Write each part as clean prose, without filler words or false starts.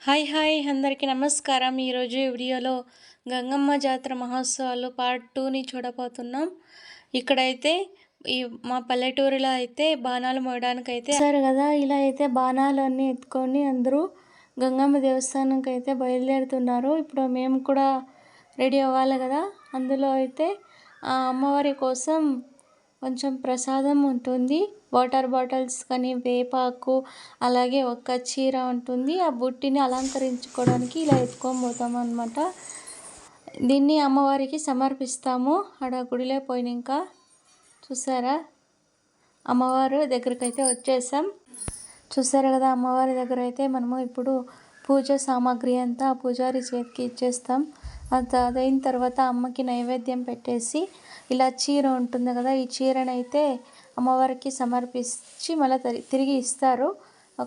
Hi అందరికీ నమస్కారం. ఈరోజు ఈ వీడియోలో గంగమ్మ జాతర మహోత్సవాలు పార్ట్ 2ని చూడబోతున్నాం. ఇక్కడైతే మా పల్లెటూరులో అయితే బాణాలు మోయడానికైతే సరే కదా, ఇలా అయితే బాణాలు అన్నీ ఎత్తుకొని అందరూ గంగమ్మ దేవస్థానంకి అయితే బయలుదేరుతున్నారు. ఇప్పుడు మేము కూడా రెడీ అవ్వాలి కదా. అందులో అయితే అమ్మవారి కోసం కొంచెం ప్రసాదం ఉంటుంది. వాటర్ బాటిల్స్ కానీ, వేపాకు, అలాగే ఒక చీర ఉంటుంది. ఆ బుట్టిని అలంకరించుకోవడానికి ఇలా ఎత్తుకొని పోతాం అన్నమాట. దీన్ని అమ్మవారికి సమర్పిస్తాము. ఆడ గుడిలో పోయినాక చూసారా, అమ్మవారు దగ్గరకైతే వచ్చేసాం. చూసారు కదా, అమ్మవారి దగ్గర అయితే మనము ఇప్పుడు పూజ సామాగ్రి అంతా పూజారి చేతికి ఇచ్చేస్తాం. అది అయిన తర్వాత అమ్మకి నైవేద్యం పెట్టేసి ఇలా చీర ఉంటుంది కదా, ఈ చీరనైతే అమ్మవారికి సమర్పించి మళ్ళీ తిరిగి ఇస్తారు.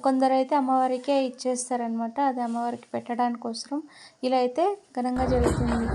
కొందరైతే అమ్మవారికే ఇచ్చేస్తారనమాట. అది అమ్మవారికి పెట్టడానికి కోసం ఇలా అయితే ఘనంగా జరుగుతుంది.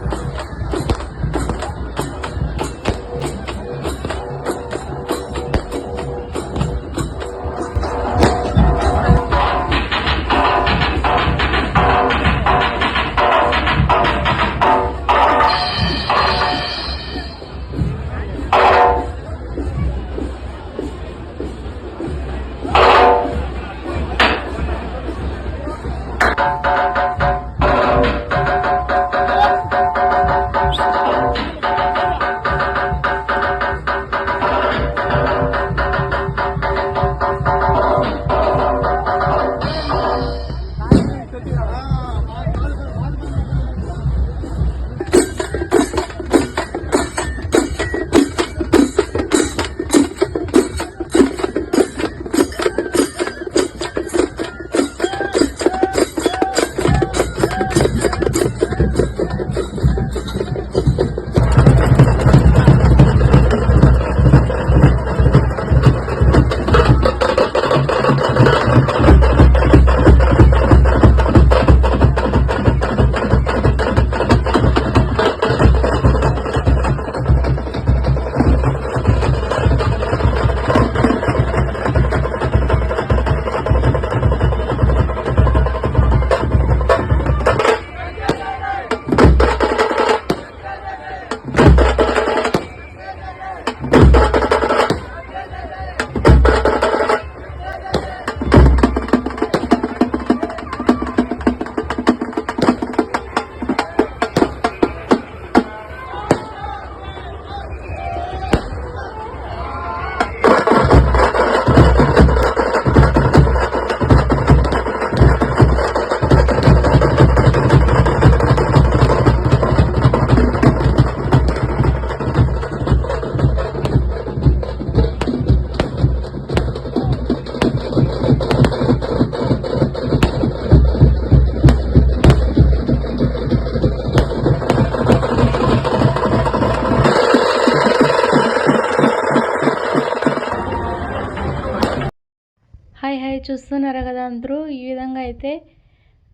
హాయ్ చూస్తున్నారా కదా అందరూ, ఈ విధంగా అయితే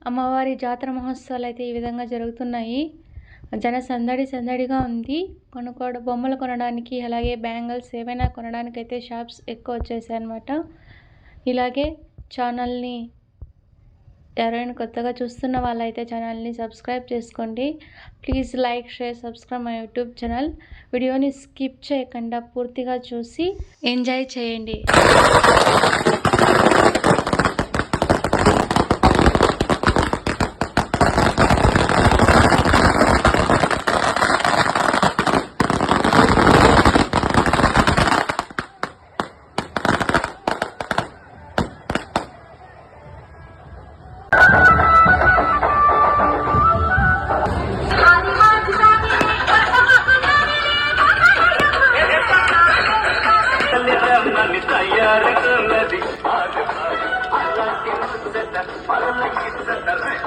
అమ్మవారి జాతర మహోత్సవాలు అయితే ఈ విధంగా జరుగుతున్నాయి. జన సందడిగా ఉంది. బొమ్మలు కొనడానికి, అలాగే బ్యాంగిల్స్ ఏవైనా కొనడానికి అయితే షాప్స్ ఎక్కువ వచ్చేసాయి అన్నమాట. ఇలాగే ఛానల్ని ఎవరైనా కొత్తగా చూస్తున్న వాళ్ళైతే ఛానల్ని సబ్స్క్రైబ్ చేసుకోండి. Please like, share, subscribe my YouTube channel. వీడియోని స్కిప్ చేయకుండా పూర్తిగా చూసి ఎంజాయ్ చేయండి. Para la